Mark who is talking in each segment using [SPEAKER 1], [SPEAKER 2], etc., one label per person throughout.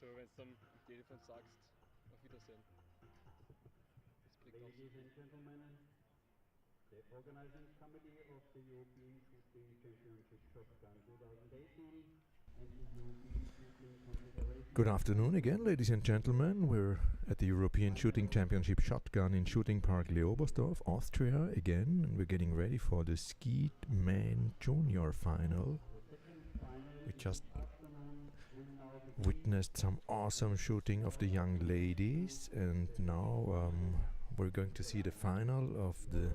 [SPEAKER 1] so, wenn du am Telefon sagst, auf Wiedersehen. Das blickt aus.
[SPEAKER 2] Ladies and gentlemen, the organizing committee of the European Shooting Championship Shotgun 2018 and the European Shooting Confederation.
[SPEAKER 3] Good afternoon again, ladies and gentlemen. We're at the European Shooting Championship Shotgun in Shooting Park Leobersdorf, Austria again, and we're getting ready for the Skeet Man Junior Final. We just witnessed some awesome shooting of the young ladies, and now we're going to see the final of the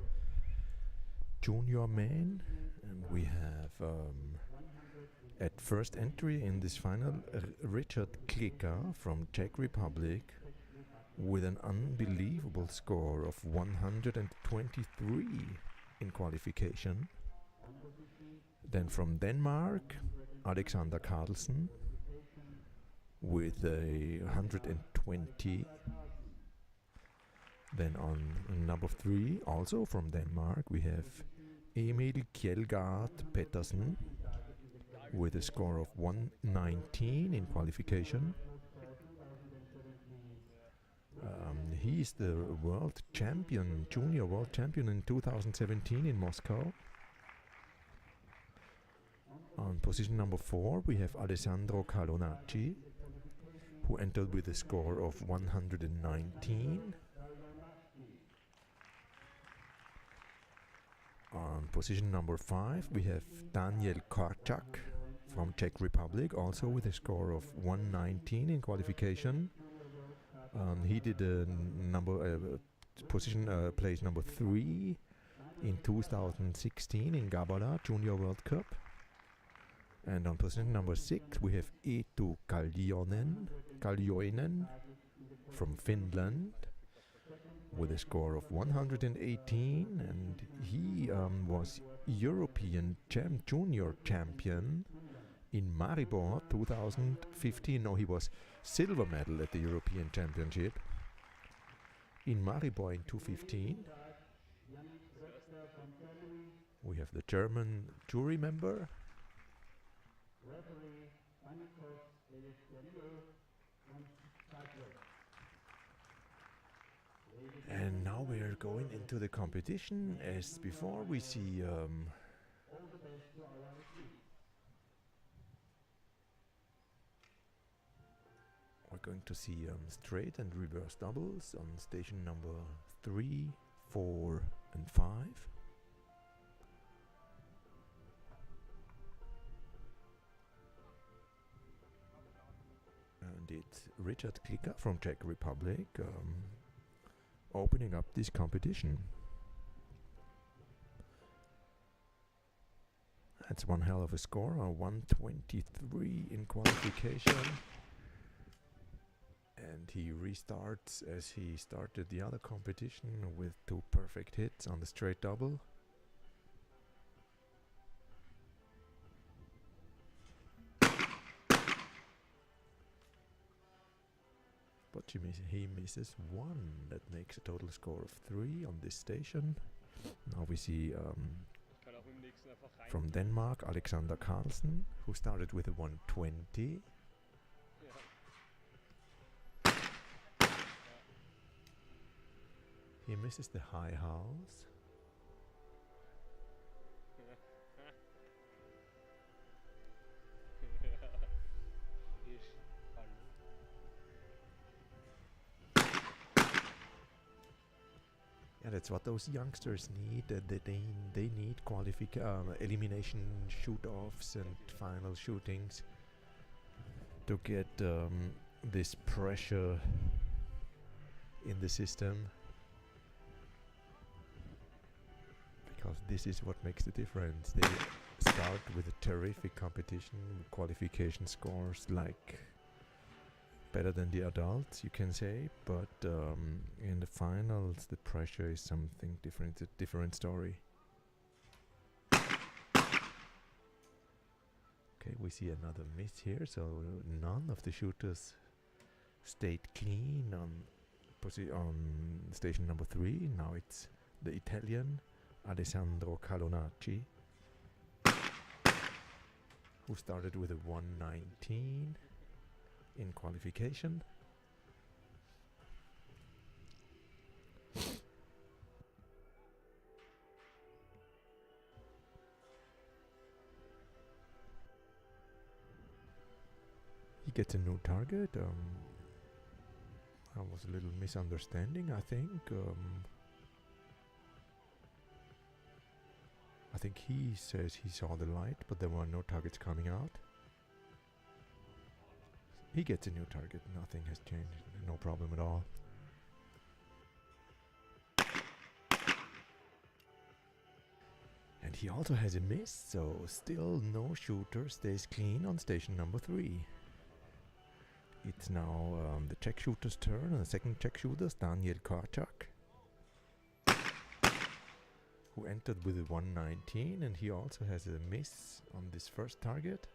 [SPEAKER 3] junior men, and we have at first entry in this final Richard Klicker from Czech Republic with an unbelievable score of 123 in qualification. Then from Denmark, Alessandro Carlson with a 120. Then on number 3, also from Denmark, we have Emil Kjeldgaard Pettersen with a score of 119 in qualification. He's the world champion, junior world champion in 2017 in Moscow. On position number 4, we have Alessandro Carloni, who entered with a score of 119. On position number 5, we have Daniel Korczak from Czech Republic, also with a score of 119 in qualification. He did a place number 3 in 2016 in Gabala Junior World Cup. And on position number 6, we have Eetu Kallioinen from Finland with a score of 118, and he was European junior champion in Maribor 2015. No, he was silver medal at the European Championship in Maribor in 2015. We have the German jury member. And now we are going into the competition. As before, we see we're going to see straight and reverse doubles on station number 3, 4 and 5. And it's Richard Klicker from Czech Republic opening up this competition. That's one hell of a score, 123 in qualification. And he restarts as he started the other competition with 2 perfect hits on the straight double. But he misses 1. That makes a total score of 3 on this station. Now we see from Denmark, Alexander Carlson, who started with a 120. He misses the high house. Yeah, that's what those youngsters need. They need elimination shoot-offs and final shootings to get this pressure in the system, because this is what makes the difference. They start with a terrific competition, qualification scores like better than the adults, you can say, but in the finals the pressure is something different. It's a different story. Okay, we see another miss here, so none of the shooters stayed clean on station number 3. Now it's the Italian Alessandro Carloni, who started with a 119 in qualification. He gets a new target. That was a little misunderstanding, I think. I think he says he saw the light, but there were no targets coming out. He gets a new target. Nothing has changed. No problem at all. And he also has a miss, so still no shooter stays clean on station number 3. It's now the Czech shooter's turn, and the second Czech shooter's Daniel Karczak, who entered with a 119, and he also has a miss on this first target.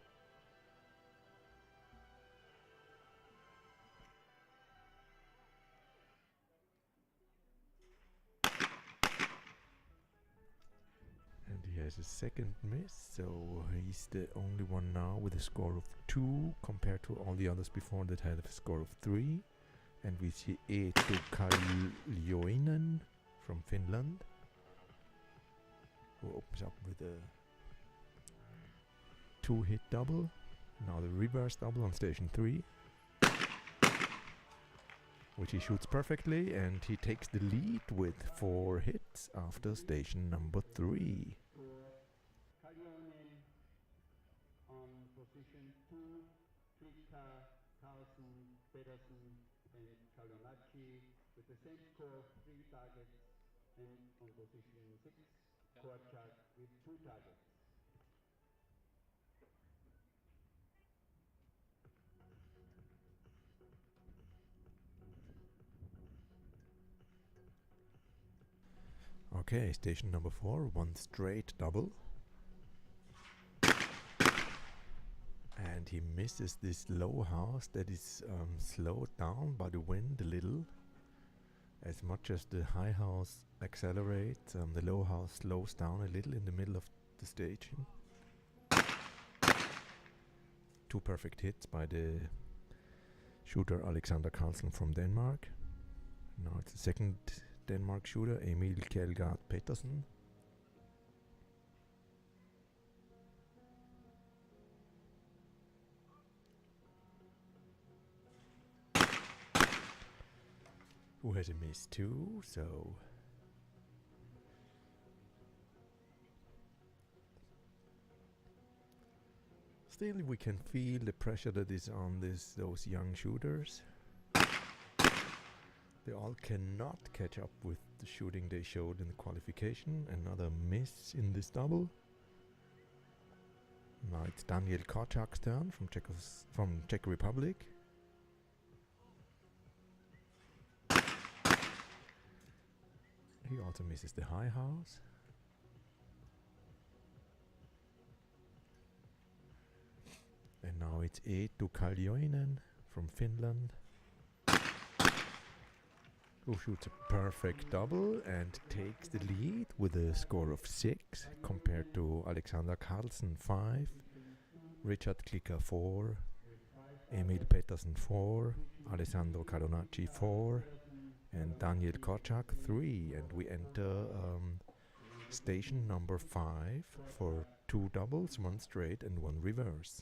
[SPEAKER 3] And he has a second miss, so he's the only one now with a score of 2 compared to all the others before that had a score of 3. And we see Eetu Kaljoinen from Finland, who opens up with a 2-hit double. Now the reverse double on station 3, which he shoots perfectly, and he takes the lead with 4 hits after station number 3.
[SPEAKER 2] Kaljonen on position 2, Klika, Carson, Pedersen, and Kalonacci with the same score, 3 targets, and on position 6, Korczak with 2 targets.
[SPEAKER 3] Okay, station number 4, 1 straight double. And he misses this low house that is slowed down by the wind a little. As much as the high house accelerates, the low house slows down a little in the middle of the staging. 2 perfect hits by the shooter Alessandro Carlson from Denmark. Now it's the second Denmark shooter, Emil Kjeldgaard Petersen. Who has a miss too, so still we can feel the pressure that is on those young shooters. They all cannot catch up with the shooting they showed in the qualification. Another miss in this double. Now it's Daniel Karczak's turn from Czech Republic. He also misses the high house. And now it's Eetu Kaljoinen from Finland, who shoots a perfect double and takes the lead with a score of 6 compared to Alexander Carlsen 5, Richard Klika 4, Emil Petersen 4, Alessandro Carloni 4, and Daniel Karczak 3, and we enter station number 5 for 2 doubles, 1 straight and 1 reverse.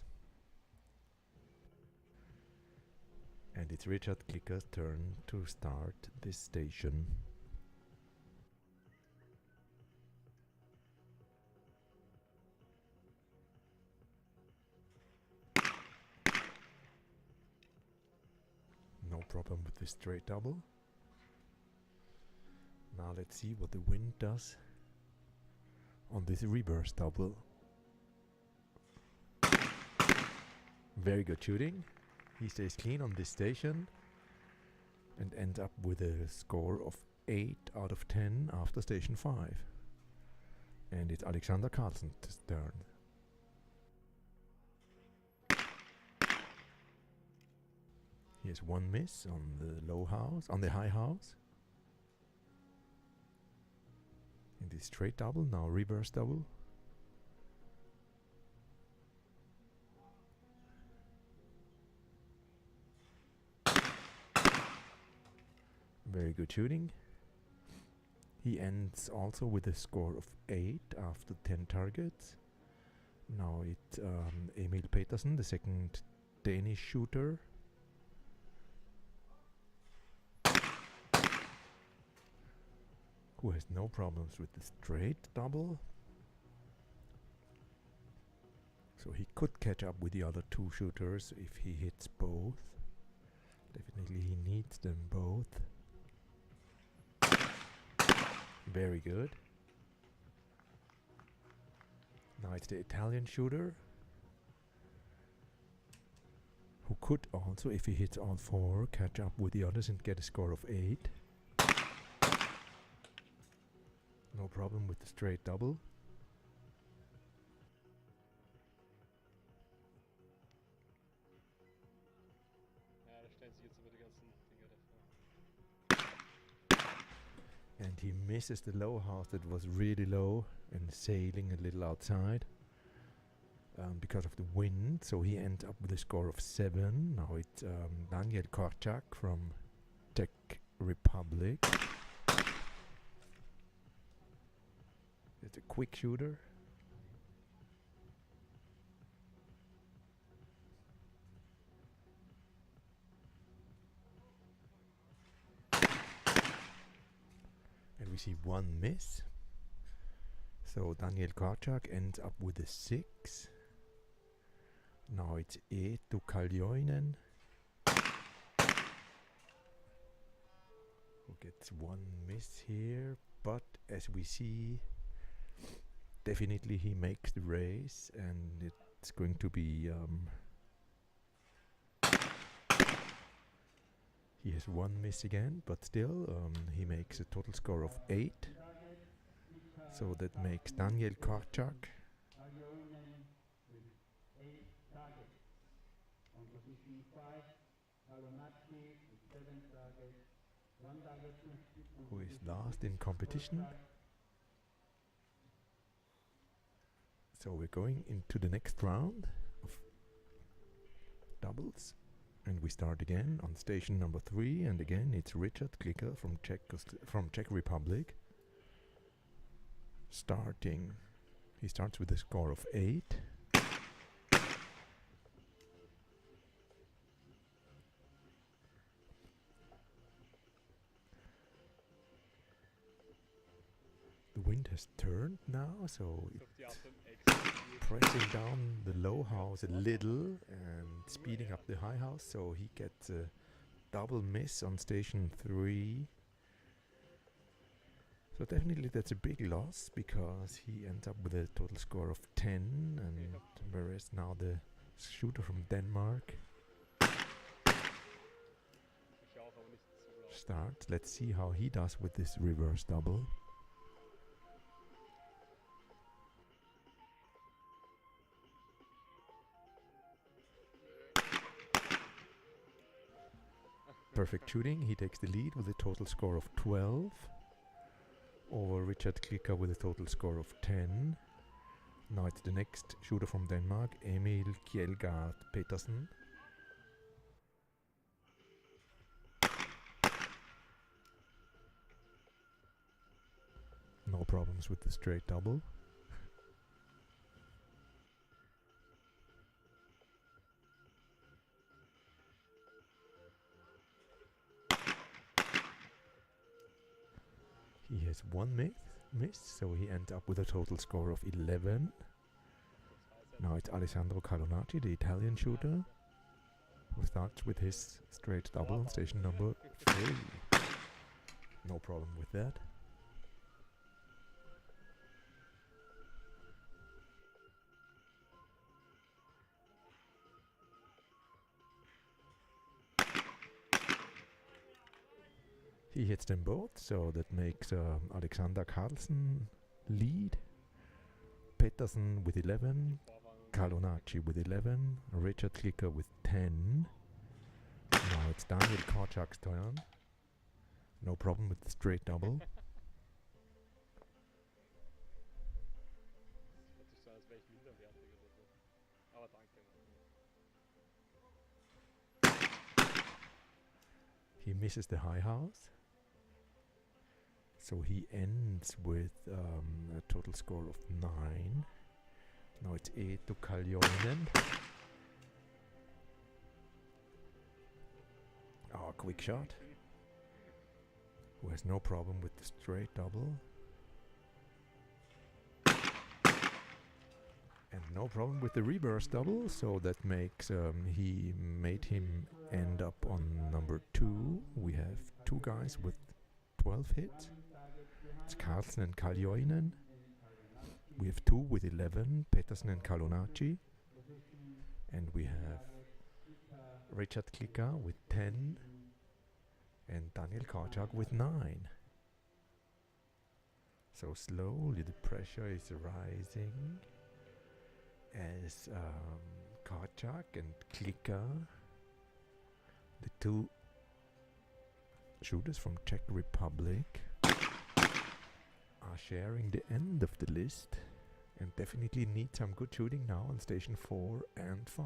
[SPEAKER 3] And it's Richard Klika's turn to start this station. No problem with the straight double. Now let's see what the wind does on this reverse double. Very good shooting. He stays clean on this station and ends up with a score of 8 out of 10 after station 5. And it's Alexander Carlsen's turn. He has 1 miss on the low house, on the high house. In this straight double, now reverse double. Very good shooting. He ends also with a score of 8 after 10 targets. Now it's Emil Petersen, the second Danish shooter. Who has no problems with the straight double. So he could catch up with the other two shooters if he hits both. Definitely he needs them both. Very good. Now it's the Italian shooter, who could also, if he hits all 4, catch up with the others and get a score of 8. No problem with the straight double.
[SPEAKER 1] Ja, da stellen sich jetzt aber die ganzen Dinger davor.
[SPEAKER 3] And he misses the low house that was really low and sailing a little outside because of the wind. So he ends up with a score of 7. Now it's Daniel Korczak from Czech Republic. It's a quick shooter. And we see 1 miss. So Daniel Korczak ends up with a 6. Now it's Eetu Kaljoinen, who gets 1 miss here, but as we see, definitely he makes the race, and it's going to be he has 1 miss again, but still he makes a total score of 8. So that makes Daniel Korczak who is last in competition. So we're going into the next round of doubles, and we start again on station number 3, and again it's Richard Klicker from Czech Republic. He starts with a score of 8. The wind has turned now, so it's pressing down the low house a little and speeding up the high house, so he gets a double miss on station 3. So definitely that's a big loss, because he ends up with a total score of 10, and whereas now the shooter from Denmark starts. Let's see how he does with this reverse double. Perfect shooting. He takes the lead with a total score of 12 over Richard Klicker with a total score of 10. Now it's the next shooter from Denmark, Emil Kjeldgaard Petersen. No problems with the straight double. He has 1 miss, so he ends up with a total score of 11. Now it's Alessandro Carloni, the Italian shooter, who starts with his straight double on station number 3. No problem with that. He hits them both, so that makes Alexander Carlson lead. Petersen with 11, Carloni with 11, Richard Klicker with 10. Now it's Daniel Korczak's turn. No problem with the straight double. He misses the high house. So he ends with a total score of 9. Now it's Eetu Kaljoinen. Oh, quick shot. Who has no problem with the straight double. And no problem with the reverse double, so that makes he made him end up on number 2. We have 2 guys with 12 hits. It's Carson and Kaljoinen. We have 2 with 11, Petersen and Kalonacci. And we have Richard Klicka with 10 and Daniel Karchak with 9. So slowly the pressure is rising as Karchak and Klicka, the 2 shooters from Czech Republic, are sharing the end of the list and definitely need some good shooting now on station 4 and 5.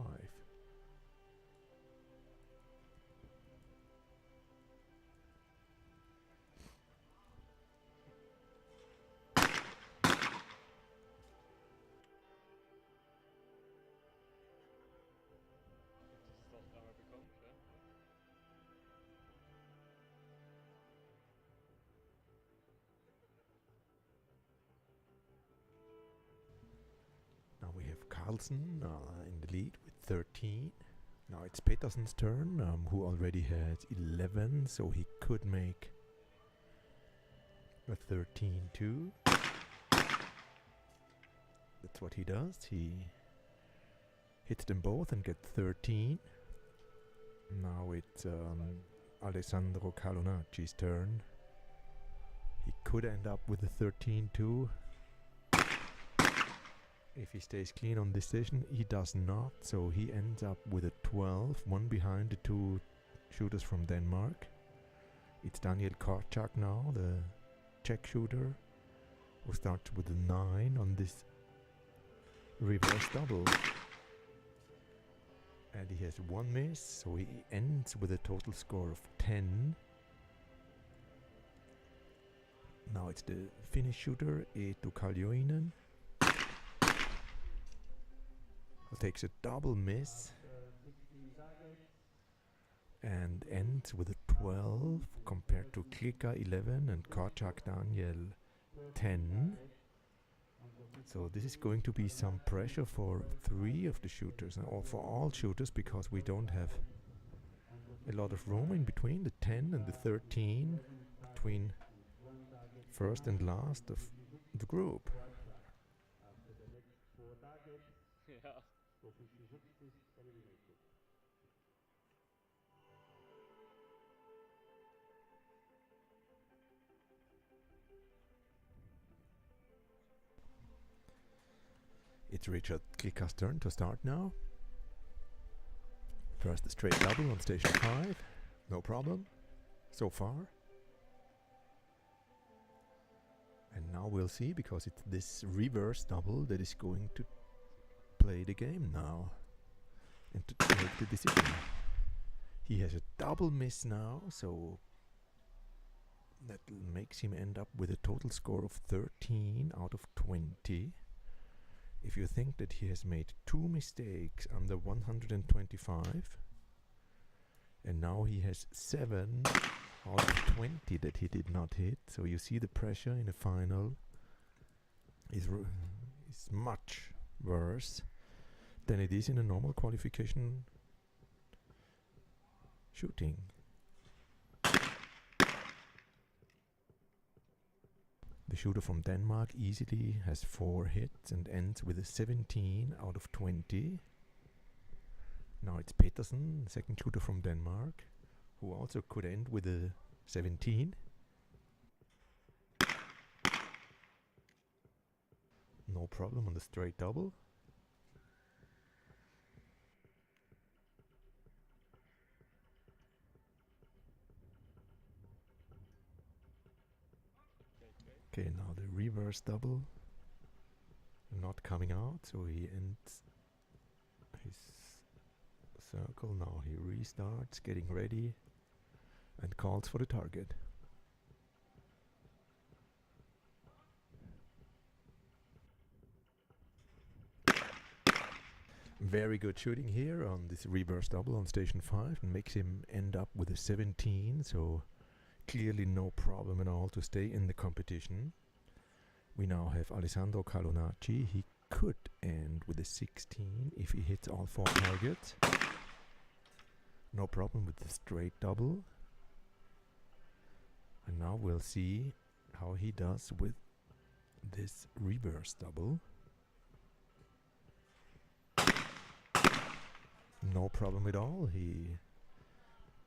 [SPEAKER 3] Now we have Carlson in the lead with 13. Now it's Petersen's turn, who already has 11, so he could make a 13 too. That's what he does. He hits them both and gets 13. Now it's Alessandro Carloni's turn. He could end up with a 13 too. If he stays clean on this station, he does not, so he ends up with a 12, one behind the 2 shooters from Denmark. It's Daniel Karchak now, the Czech shooter, who starts with a 9 on this reverse double. And he has 1 miss, so he ends with a total score of 10. Now it's the Finnish shooter, Eetu Kaljoinen. Takes a double miss and ends with a 12 compared to Klicka 11 and Karchak Daniel 10. So this is going to be some pressure for 3 of the shooters, or for all shooters, because we don't have a lot of room in between the 10 and the 13, between first and last of the group.
[SPEAKER 1] Yeah.
[SPEAKER 3] It's Richard Klicka's turn to start now. First the straight double on station 5. No problem so far. And now we'll see, because it's this reverse double that is going to play the game now and to make the decision. He has a double miss now, so that makes him end up with a total score of 13 out of 20. If you think that he has made 2 mistakes under 125, and now he has 7 out of 20 that he did not hit, so you see the pressure in a final is much worse than it is in a normal qualification shooting. The shooter from Denmark easily has 4 hits and ends with a 17 out of 20. Now it's Petersen, second shooter from Denmark, who also could end with a 17. No problem on the straight double. Okay, now the reverse double not coming out, so he ends his circle. Now he restarts, getting ready, and calls for the target. Very good shooting here on this reverse double on station 5 and makes him end up with a 17, so clearly no problem at all to stay in the competition. We now have Alessandro Carloni. He could end with a 16 if he hits all 4 targets. No problem with the straight double. And now we'll see how he does with this reverse double. No problem at all. He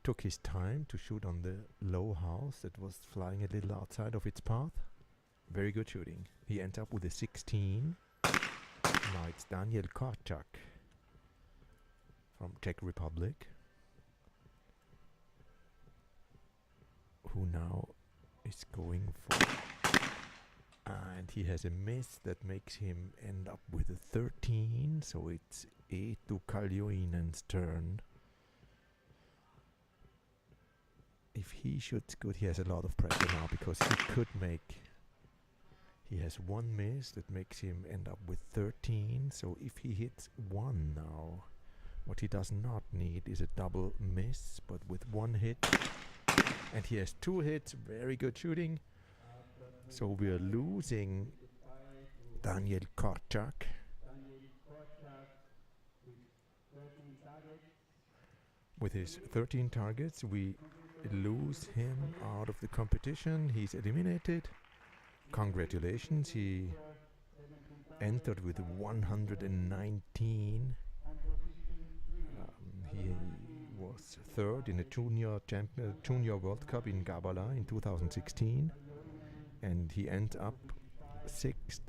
[SPEAKER 3] took his time to shoot on the low house that was flying a little outside of its path. Very good shooting. He ends up with a 16. Now it's Daniel Korczak from Czech Republic, who now is going for, and he has a miss that makes him end up with a 13, so it's Eetu Kaljoinen's turn. If he shoots good, he has a lot of pressure now because he could make, he has 1 miss that makes him end up with 13, so if he hits 1 now, what he does not need is a double miss, but with 1 hit, and he has 2 hits, very good shooting. So we are losing Daniel Korczak. With his 13 targets, we lose him out of the competition. He's eliminated. Congratulations, he entered with 119. He was 3rd in the Junior World Cup in Gabala in 2016, and he ends up 6th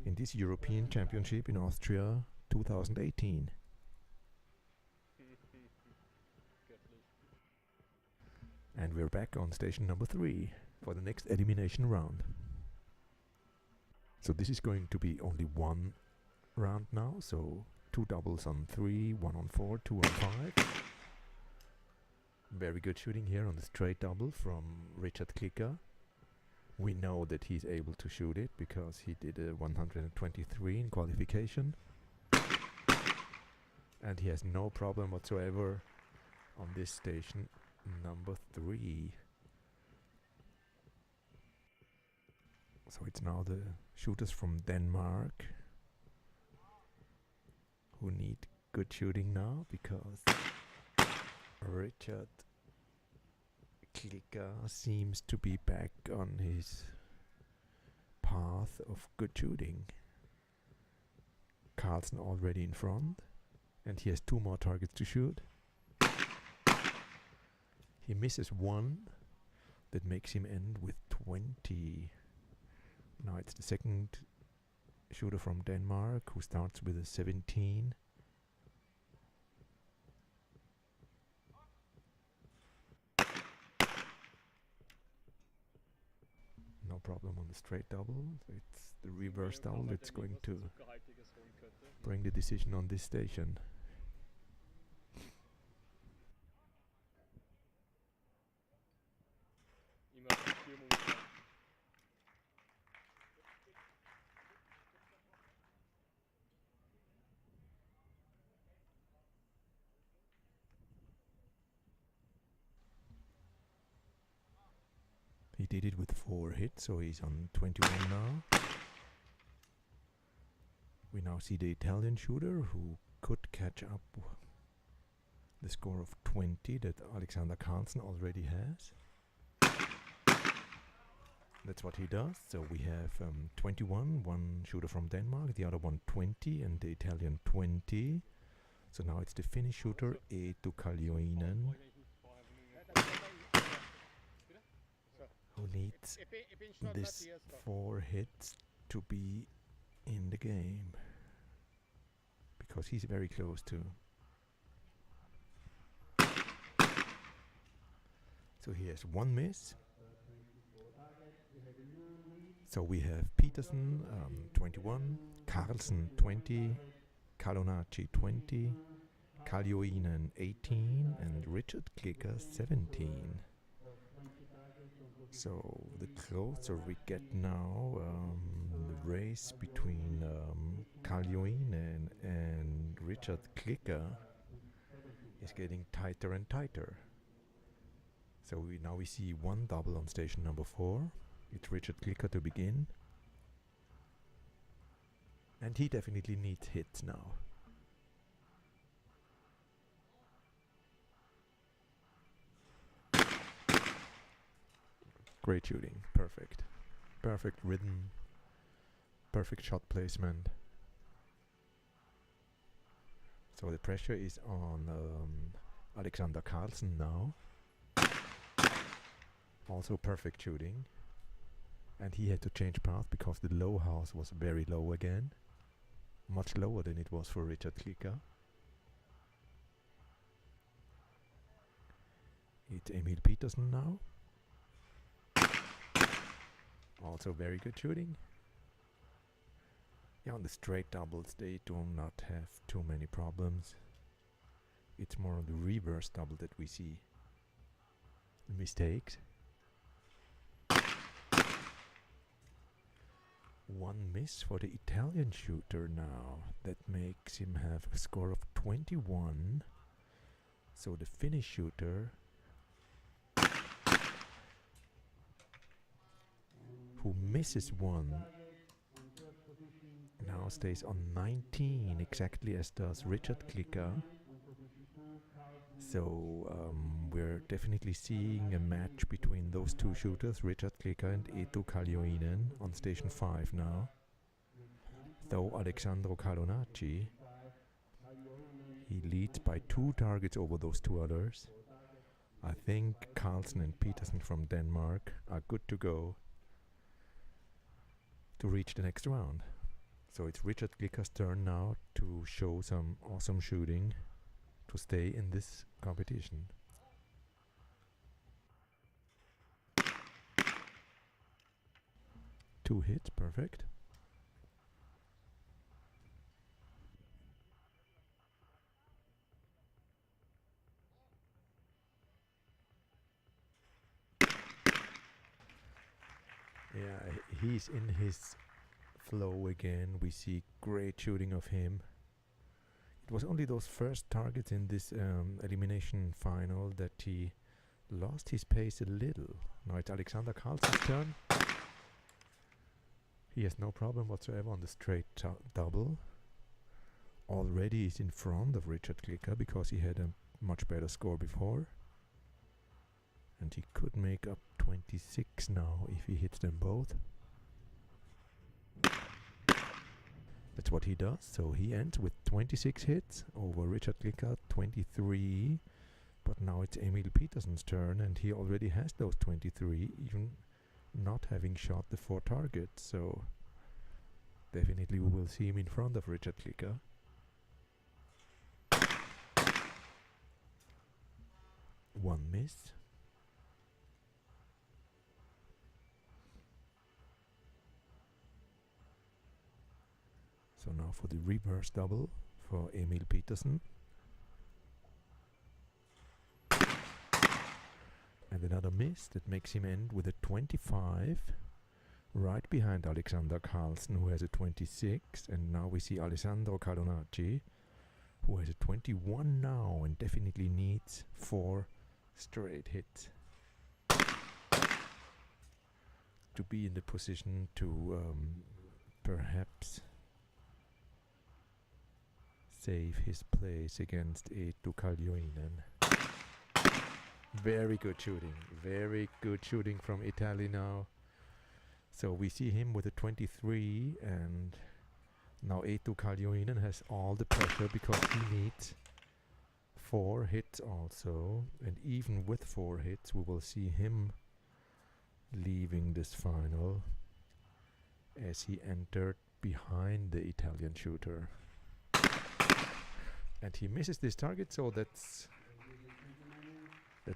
[SPEAKER 3] in this European Championship in Austria 2018. And we're back on station number 3 for the next elimination round. So this is going to be only 1 round now, so 2 doubles on 3, 1 on 4, 2 on 5. Very good shooting here on the straight double from Richard Klicker. We know that he's able to shoot it because he did a 123 in qualification. And he has no problem whatsoever on this station number 3. So it's now the shooters from Denmark who need good shooting now because Richard Klicker seems to be back on his path of good shooting. Carson already in front, and he has 2 more targets to shoot. He misses 1 that makes him end with 20. Now it's the second shooter from Denmark who starts with a 17. No problem on the straight double. It's the reverse double that's going to bring the decision on this station. He did it with 4 hits, so he's on 21 now. We now see the Italian shooter who could catch up the score of 20 that Alexander Carlson already has. That's what he does. So we have 21, 1 shooter from Denmark, the other one 20, and the Italian 20. So now it's the Finnish shooter Eetu Kaljoinen, who needs this 4 hits to be in the game, because he's very close to. So he has 1 miss. So we have Peterson 21, Carlson 20, Carloni 20, Kaljoinen 18, and Richard Klicker 17. So the closer we get now, the race between Carloni and Richard Klicker is getting tighter and tighter. So now we see one double on station number 4. It's Richard Klicker to begin. And he definitely needs hits now. Great shooting, perfect. Perfect rhythm, perfect shot placement. So the pressure is on Alessandro Carlson now. Also perfect shooting. And he had to change path because the low house was very low again. Much lower than it was for Richard Klicker. It's Emil Petersen now. Also very good shooting. Yeah, on the straight doubles they do not have too many problems. It's more on the reverse double that we see mistakes. One miss for the Italian shooter now. That makes him have a score of 21. So the Finnish shooter, who misses one, now stays on 19, exactly as does Richard Klicker. So we're definitely seeing a match between those two shooters, Richard Klicker and Eetu Kaljoinen, on station 5 now. Though Alessandro Carloni, he leads by 2 targets over those 2 others. I think Carlson and Petersen from Denmark are good to go to reach the next round. So it's Richard Klicker's turn now to show some awesome shooting to stay in this competition. Two hits, perfect. Yeah, he's in his flow again. We see great shooting of him. It was only those first targets in this elimination final that he lost his pace a little. Now it's Alexander Carlson's turn. He has no problem whatsoever on the straight double. Already is in front of Richard Klicker because he had a much better score before. And he could make up 26 now if he hits them both. That's what he does. So he ends with 26 hits over Richard Klicker, 23. But now it's Emil Petersen's turn, and he already has those 23, even not having shot the 4 targets. So definitely we will see him in front of Richard Klicker. One miss. So now for the reverse double for Emil Petersen. And another miss that makes him end with a 25, right behind Alexander Carlson, who has a 26. And now we see Alessandro Carloni, who has a 21 now and definitely needs 4 straight hits to be in the position to perhaps save his place against Eetu Kaljoinen. Very good shooting from Italy now. So we see him with a 23, and now Eetu Kaljoinen has all the pressure because he needs 4 hits also, and even with 4 hits we will see him leaving this final as he entered behind the Italian shooter. And he misses this target, so that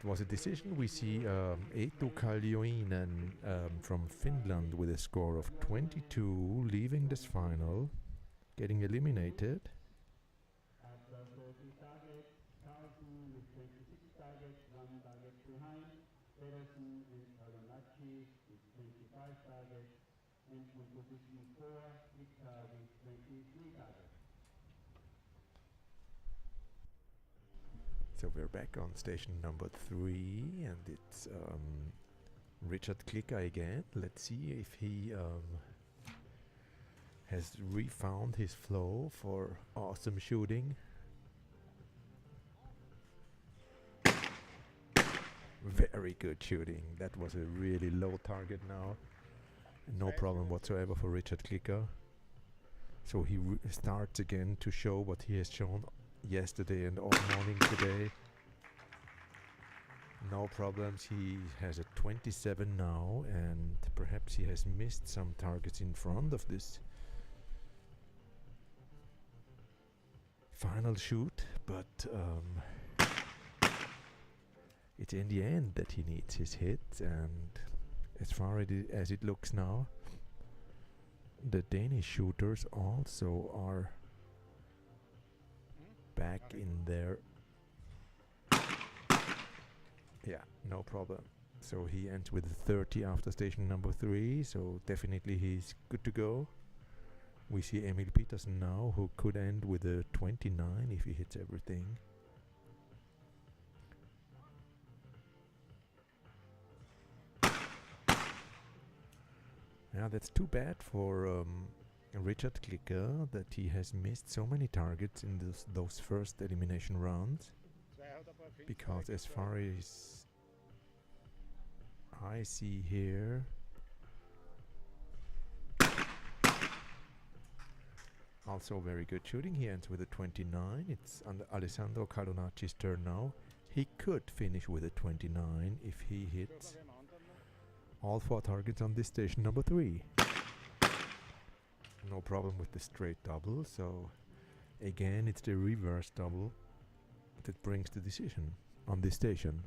[SPEAKER 3] was a decision. We see Eetu Kaljoinen from Finland with a score of 22 leaving this final, getting eliminated.
[SPEAKER 2] After 40 targets, Carson with 26 targets, 1 target behind. Petersen and Carloni with 25 targets, and on position 4, Ika with 23 targets.
[SPEAKER 3] So we're back on station number 3, and it's Richard Klicker again. Let's see if he has refound his flow for awesome shooting. Very good shooting. That was a really low target now. No problem whatsoever for Richard Klicker. So he starts again to show what he has shown yesterday and all morning today. No problems. He has a 27 now, and perhaps he has missed some targets in front of this final shoot, but it's in the end that he needs his hit, and as far as it looks now, the Danish shooters also are back in there. Yeah, no problem. So he ends with 30 after station number 3, so definitely he's good to go. We see Emil Petersen now, who could end with a 29 if he hits everything. Yeah, that's too bad for Richard Klicker that he has missed so many targets in those first elimination rounds. Because as far as I see here, also very good shooting. He ends with a 29. It's Alessandro Carloni's turn now. He could finish with a 29 if he hits all 4 targets on this station number 3. No problem with the straight double, so again it's the reverse double that brings the decision on this station.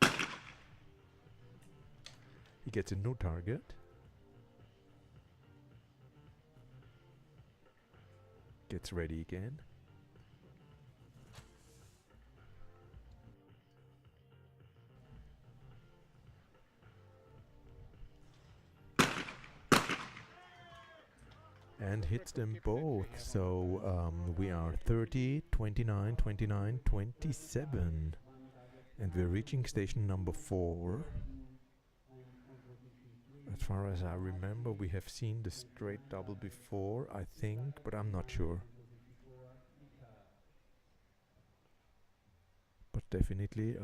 [SPEAKER 3] He gets a new target. Gets ready again. And hits them both. So we are 30, 29, 29, 27. And we're reaching station number 4. As far as I remember, we have seen the straight double before, I think, but I'm not sure. But definitely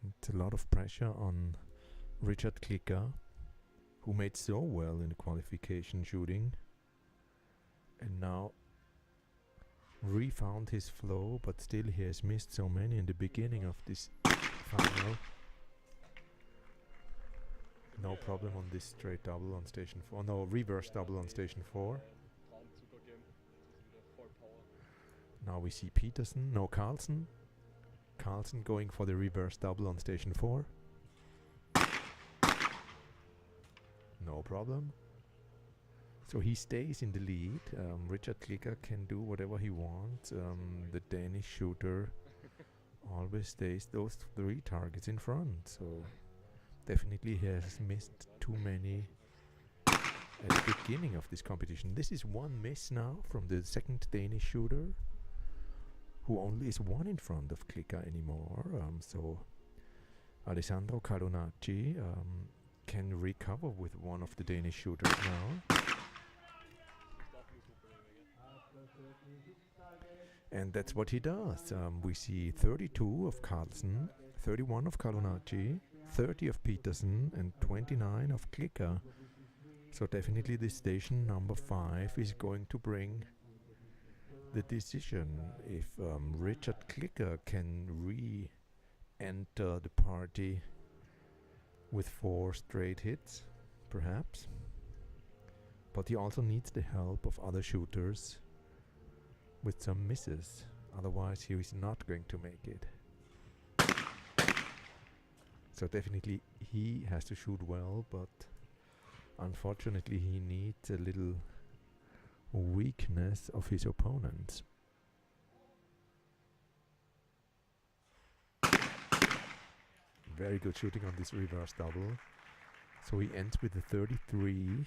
[SPEAKER 3] it's a lot of pressure on Richard Klicker, who made so well in the qualification shooting. And now refound his flow, but still he has missed so many in the beginning of this final. No problem on this straight double on station 4. No, reverse double on station 4. Now we see Petersen. No, Carlson. Carlson going for the reverse double on station 4. No problem. So he stays in the lead. Richard Klicker can do whatever he wants. The Danish shooter always stays those 3 targets in front. So definitely he has missed too many at the beginning of this competition. This is 1 miss now from the second Danish shooter, who only is 1 in front of Klicker anymore. So Alessandro Carloni can recover with one of the Danish shooters now. And that's what he does. We see 32 of Carlson, 31 of Carloni, 30 of Petersen, and 29 of Klicker. So definitely this station number 5 is going to bring the decision if Richard Klicker can re-enter the party with 4 straight hits, perhaps. But he also needs the help of other shooters with some misses, otherwise he is not going to make it. So definitely he has to shoot well, but unfortunately he needs a little weakness of his opponents. Very good shooting on this reverse double. So he ends with a 33,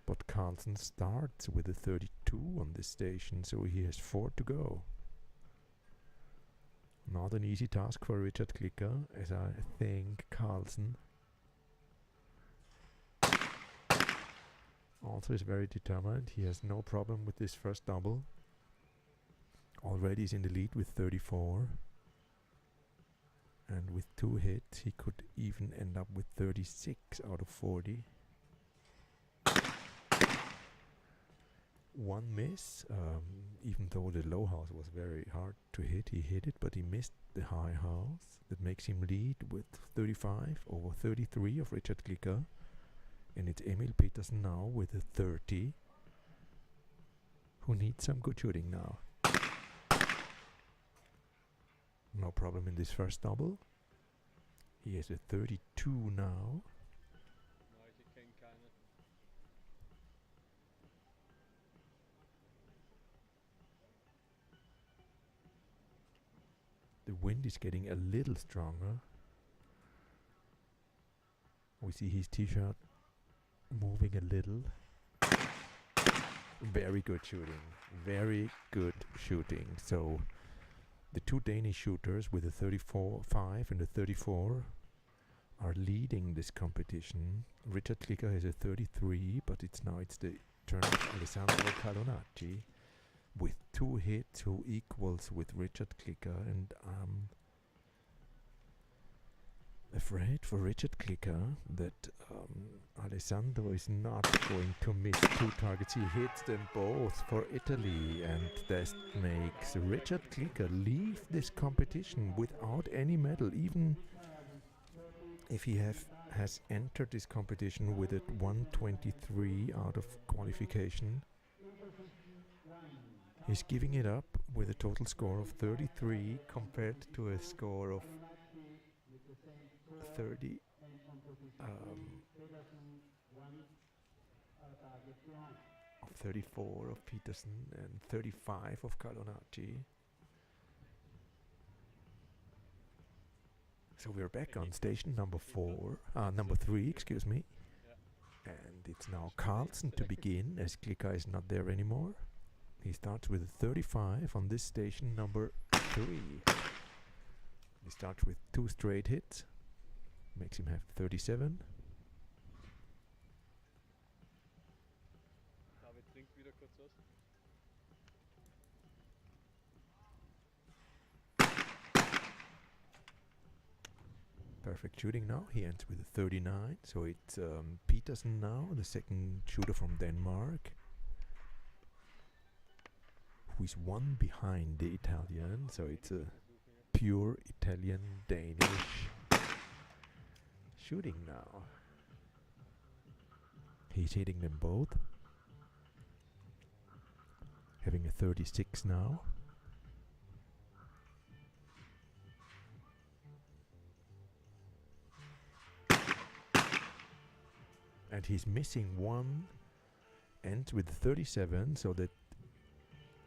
[SPEAKER 3] but Carlson starts with a 32 on this station, so he has 4 to go. Not an easy task for Richard Klicker, as I think Carlson also is very determined. He has no problem with this first double. Already is in the lead with 34. And with 2 hits, he could even end up with 36 out of 40. 1 miss, even though the low house was very hard to hit, he hit it, but he missed the high house. That makes him lead with 35 over 33 of Richard Klicker. And it's Emil Petersen now with a 30, who needs some good shooting now. No problem in this first double. He has a 32 now. The wind is getting a little stronger. We see his t-shirt moving a little. Very good shooting. Very good shooting. So the 2 Danish shooters with a 34.5 and a 34 are leading this competition. Richard Klicker has a 33, but it's the turn of Alessandro Carloni with 2 hits, who equals with Richard Klicker, and I'm afraid for Richard Klicker that Alessandro is not going to miss 2 targets. He hits them both for Italy, and that makes Richard Klicker leave this competition without any medal, even if he has entered this competition with a 123 out of qualification. He's giving it up with a total score of 33 compared to a score of 30 of 34 of Petersen and 35 of Carloni. So we're back on station number 3, excuse me. And it's now Carlson to begin, as Klicker is not there anymore. He starts with a 35 on this station number 3. He starts with 2 straight hits. Makes him have 37. Perfect shooting now. He ends with a 39. So it's Petersen now, the second shooter from Denmark, who is 1 behind the Italian. So it's a pure Italian-Danish shooting now. He's hitting them both. Having a 36 now. And he's missing 1. Ends with 37, so that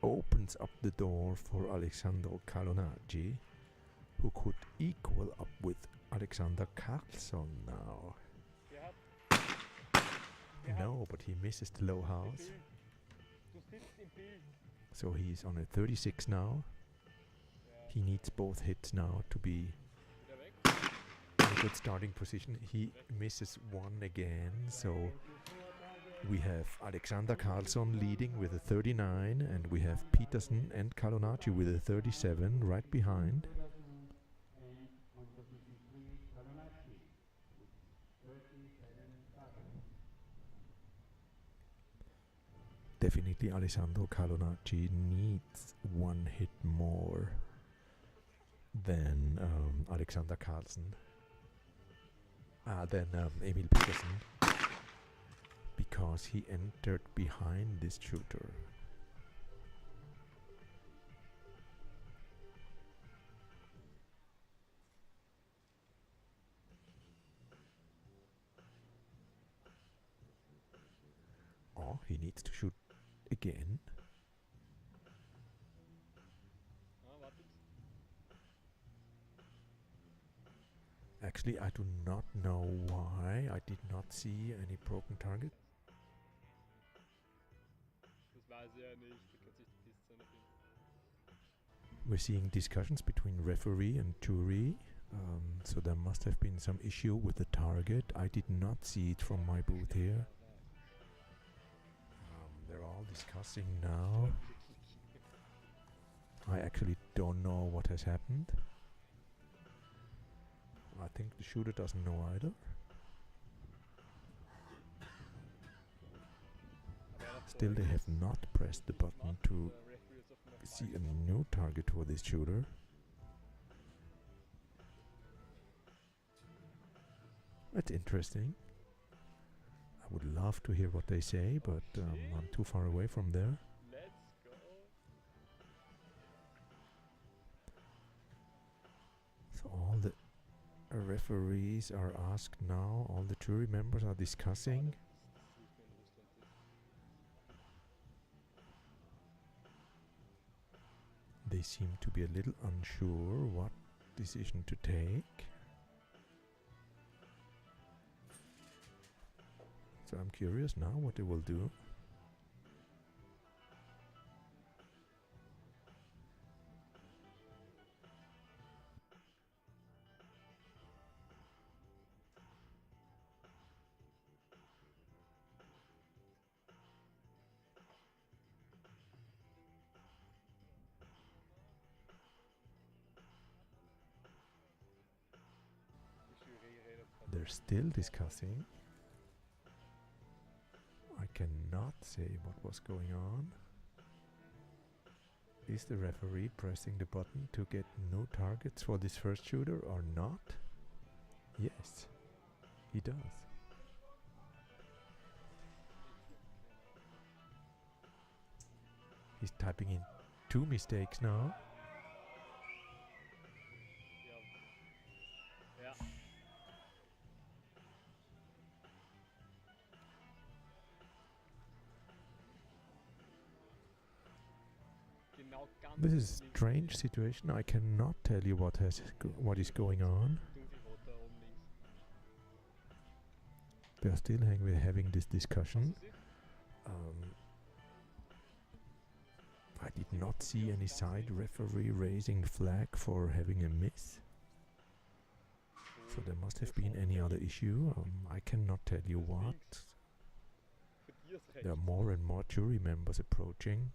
[SPEAKER 3] opens up the door for Alessandro Carloni, who could equal up with Alexander Carlson now. No, but he misses the low house. So he's on a 36 now. He needs both hits now to be in a good starting position. He misses 1 again, so we have Alexander Carlson leading with a 39, and we have Petersen and Carloni with a 37 right behind. Definitely Alessandro Carloni needs 1 hit more than Alexander Carlson, than Emil Petersen, because he entered behind this shooter. Oh, he needs to shoot again. Actually, I do not know why I did not see any broken target.
[SPEAKER 1] Das weiß er nicht, da kann sich die Piste nicht hin.
[SPEAKER 3] We're seeing discussions between referee and jury. So there must have been some issue with the target. I did not see it from my booth here. They're all discussing now. I actually don't know what has happened. I think the shooter doesn't know either. Still, they have not pressed the button to see a new target for this shooter. That's interesting. I would love to hear what they say, but I'm too far away from there.
[SPEAKER 1] Let's go.
[SPEAKER 3] So all the referees are asked now, all the jury members are discussing. They seem to be a little unsure what decision to take. So I'm curious now what they will do. They're still discussing. I cannot say what was going on. Is the referee pressing the button to get new targets for this first shooter or not? Yes, he does. He's typing in 2 mistakes now.
[SPEAKER 1] Ja. Genau ganz
[SPEAKER 3] This is a strange situation. I cannot tell you what is going on.
[SPEAKER 1] dunkelrot da oben links.
[SPEAKER 3] They are still having this discussion.
[SPEAKER 1] Hast du sie?
[SPEAKER 3] I did not see any side referee raising flag for having a miss. So there must have been any other issue. I cannot tell you what.
[SPEAKER 1] Für dir ist
[SPEAKER 3] There are
[SPEAKER 1] recht.
[SPEAKER 3] more and more jury members approaching,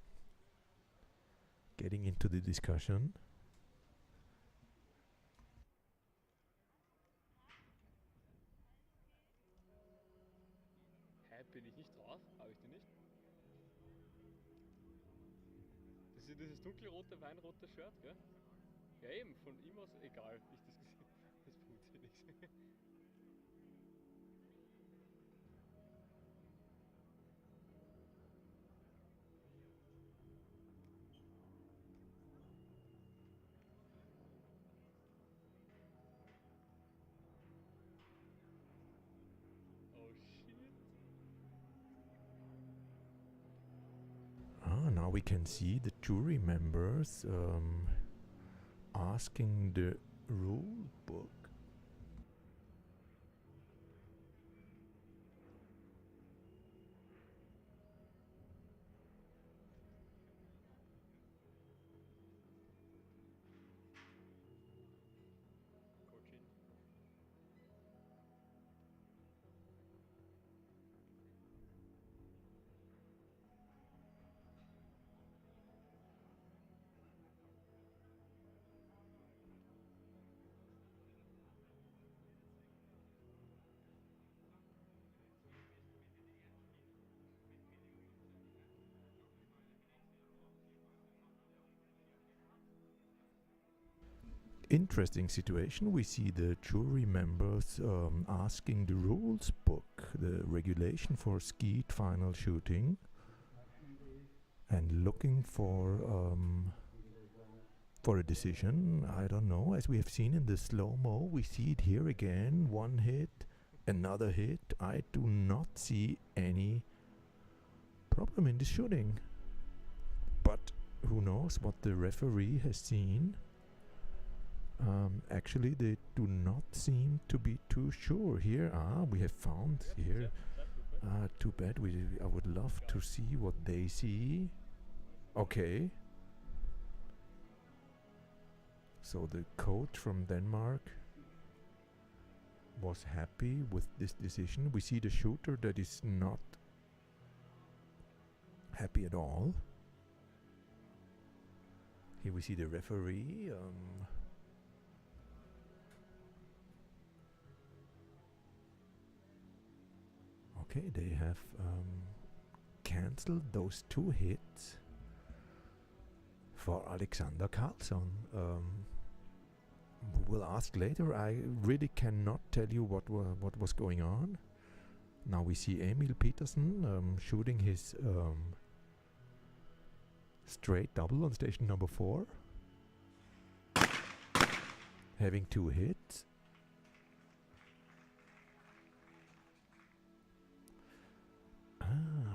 [SPEAKER 3] getting into the discussion.
[SPEAKER 1] Hä, bin ich nicht drauf? Habe ich die nicht? Das ist dieses dunkelrote, weinrote Shirt, gell? Ja eben, von ihm aus, egal, ich das gesehen. Das bringt hier nichts. Oh shit.
[SPEAKER 3] Now we can see the jury members asking the rule book.
[SPEAKER 1] Coaching.
[SPEAKER 3] Interesting situation. We see the jury members asking the rules book, the regulation for skeet final shooting, and looking for a decision. I don't know. As we have seen in the slow-mo, we see it here again. One hit, another hit. I do not see any problem in the shooting. But who knows what the referee has seen? Actually, they do not seem to be too sure here. We have found here. Too bad. I would love to see what they see. Okay. So the coach from Denmark was happy with this decision. We see the shooter that is not happy at all. Here we see the referee. Okay, they have cancelled those 2 hits for Alessandro Carlson. We will ask later. I really cannot tell you what was going on. Now we see Emil Petersen shooting his straight double on station number 4, having 2 hits.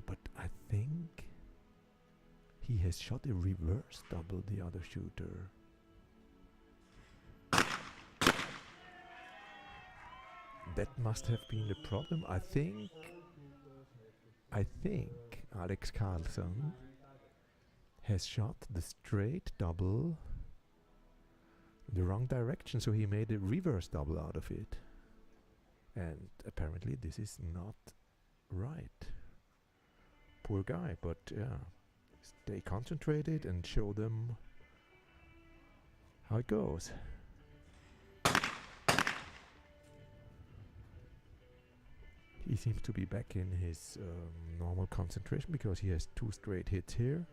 [SPEAKER 3] But I think he has shot a reverse double, the other shooter. That must have been the problem. I think Alex Carlson has shot the straight double the wrong direction, so he made a reverse double out of it. And apparently this is not right. Poor guy, but yeah, stay concentrated and show them how it goes. He seems to be back in his normal concentration because he has 2 straight hits here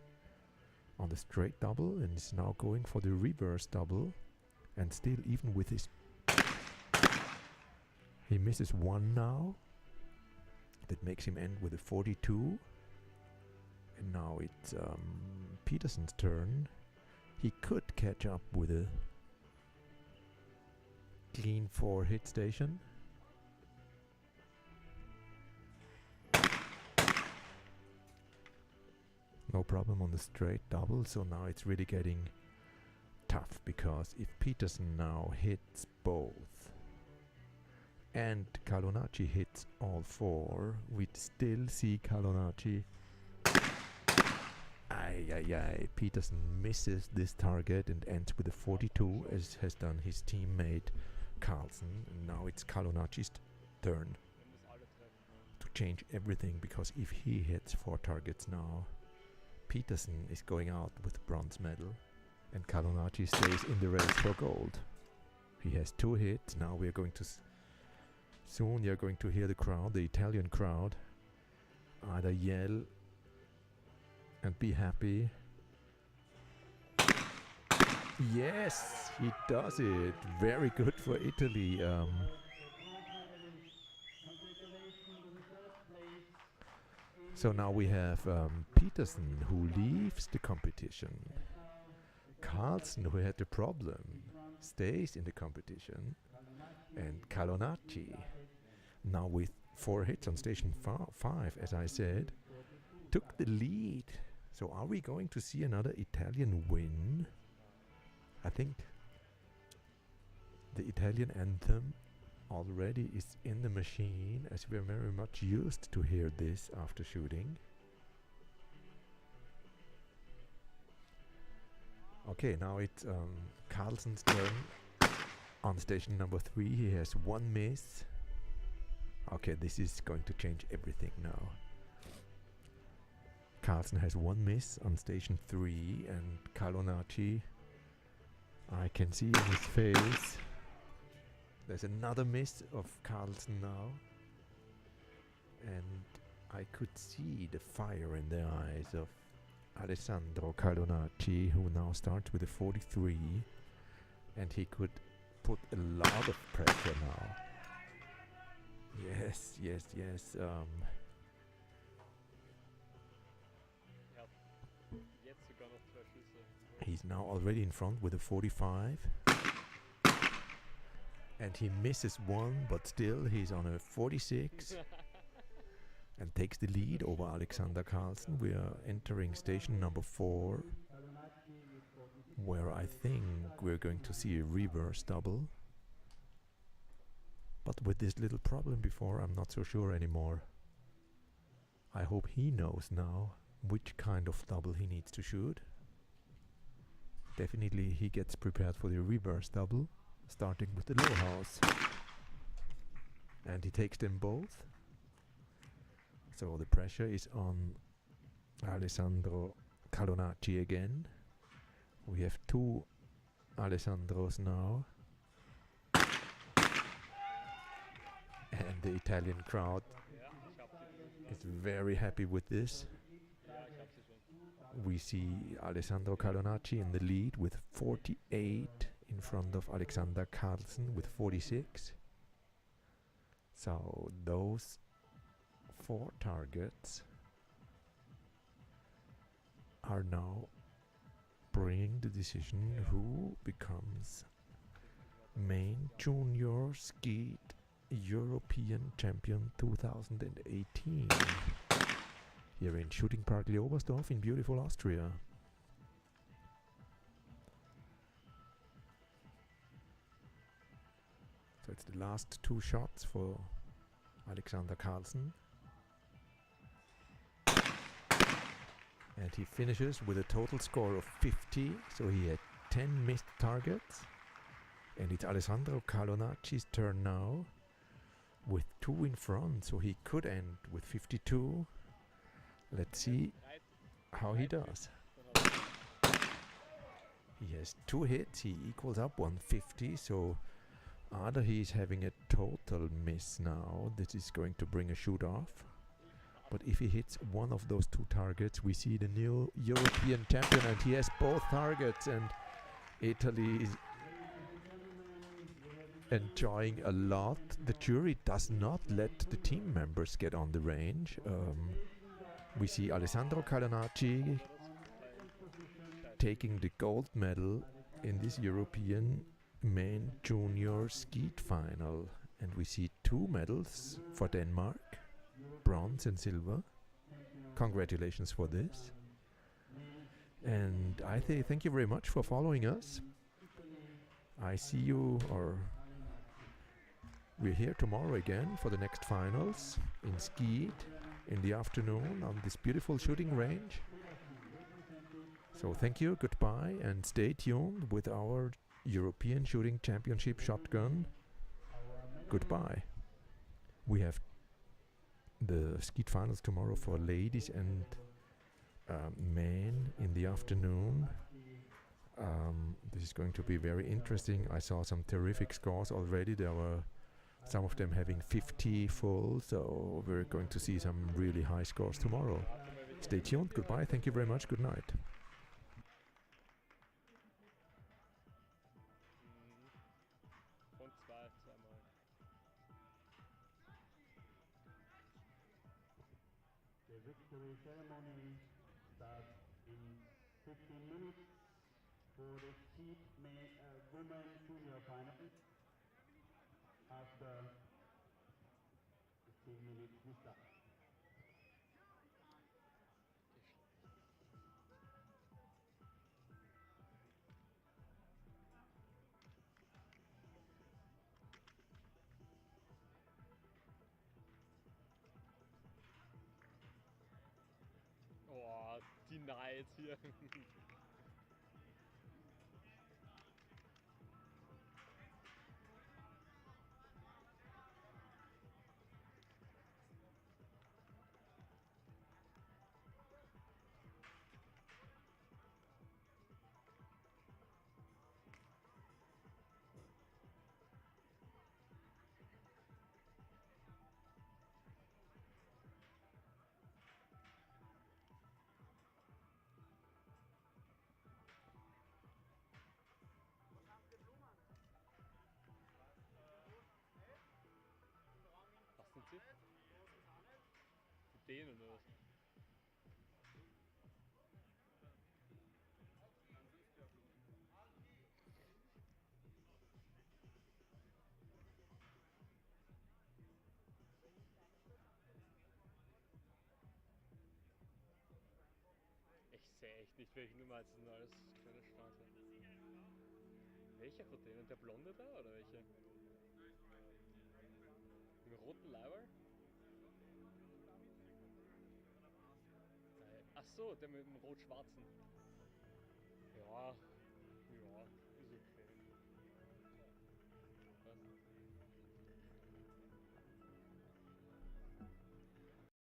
[SPEAKER 3] on the straight double and is now going for the reverse double, and still even with his he misses 1 now. That makes him end with a 42. And now it's Petersen's turn. He could catch up with a clean 4 hit station. No problem on the straight double, so now it's really getting tough, because if Petersen now hits both and Carlonacci hits all 4, we'd still see Carlonacci. Petersen misses this target and ends with a 42, as has done his teammate Carlson. And now it's Carlonacci's turn to change everything, because if he hits 4 targets now, Petersen is going out with bronze medal and Carlonacci stays in the race for gold. He has 2 hits. Now we are going to soon you're going to hear the crowd, the Italian crowd, either yell and be happy. Yes, he does it. Very good for Italy. So now we have Petersen, who leaves the competition. Carlson, who had the problem, stays in the competition. And Carlonacci, now with 4 hits on station 5, as I said, took the lead. So are we going to see another Italian win? I think the Italian anthem already is in the machine, as we're very much used to hear this after shooting. Okay, now it's Carlson's turn on station number 3. He has 1 miss. Okay, this is going to change everything now. Carlson has 1 miss on station 3, and Carlonacci, I can see in his face, there's another miss of Carlson now, and I could see the fire in the eyes of Alessandro Carlonacci, who now starts with a 43, and he could put a lot of pressure now. Yes. He's now already in front with a 45. And he misses 1, but still he's on a 46 and takes the lead over Alexander Carlson. We are entering station number 4. where I think we're going to see a reverse double. But with this little problem before, I'm not so sure anymore. I hope he knows now which kind of double he needs to shoot. Definitely he gets prepared for the reverse double, starting with the low house. And he takes them both. So the pressure is on Alessandro Carloni again. We have two Alessandros now. And the Italian crowd is very happy with this. We see Alessandro Carloni in the lead with 48 in front of Alexander Carlson with 46. So those 4 targets are now bringing the decision who becomes main junior Skeet European champion 2018 here in Shooting Park Leobersdorf in beautiful Austria. So it's the last 2 shots for Alexander Carlson. And he finishes with a total score of 50, so he had 10 missed targets. And it's Alessandro Carloni's turn now, with 2 in front, so he could end with 52. Let's see how he does. He has 2 hits, he equals up 150, so either he's having a total miss now, this is going to bring a shoot off. But if he hits one of those 2 targets, we see the new European champion, and he has both targets, and Italy is enjoying a lot. The jury does not let the team members get on the range. We see Alessandro Carloni taking the gold medal in this European main junior skeet final, and we see 2 medals for Denmark, bronze and silver. Congratulations for this. And I thank you very much for following us. I see you, or we're here tomorrow again for the next finals in Skeet in the afternoon on this beautiful shooting range. So thank you, goodbye, and stay tuned with our European Shooting Championship shotgun. Goodbye. We have the Skeet finals tomorrow for ladies and men in the afternoon. This is going to be very interesting. I saw some terrific scores already. There were some of them having 50 full, so we're going to see some really high scores tomorrow. Stay tuned. Goodbye. Thank you very much. Good night.
[SPEAKER 2] The victory ceremony starts in 15 minutes for the Skeet women junior final. After 15 minutes we start.
[SPEAKER 1] Oh, denied hier. Was sind sie? Denen oder was? Ich sehe echt nicht, welche Nummer jetzt sind alles kleine Straße. Welcher von denen? Der Blonde da oder welcher? Mit dem roten Leiberl? Ach so, der mit dem rot-schwarzen. Ja,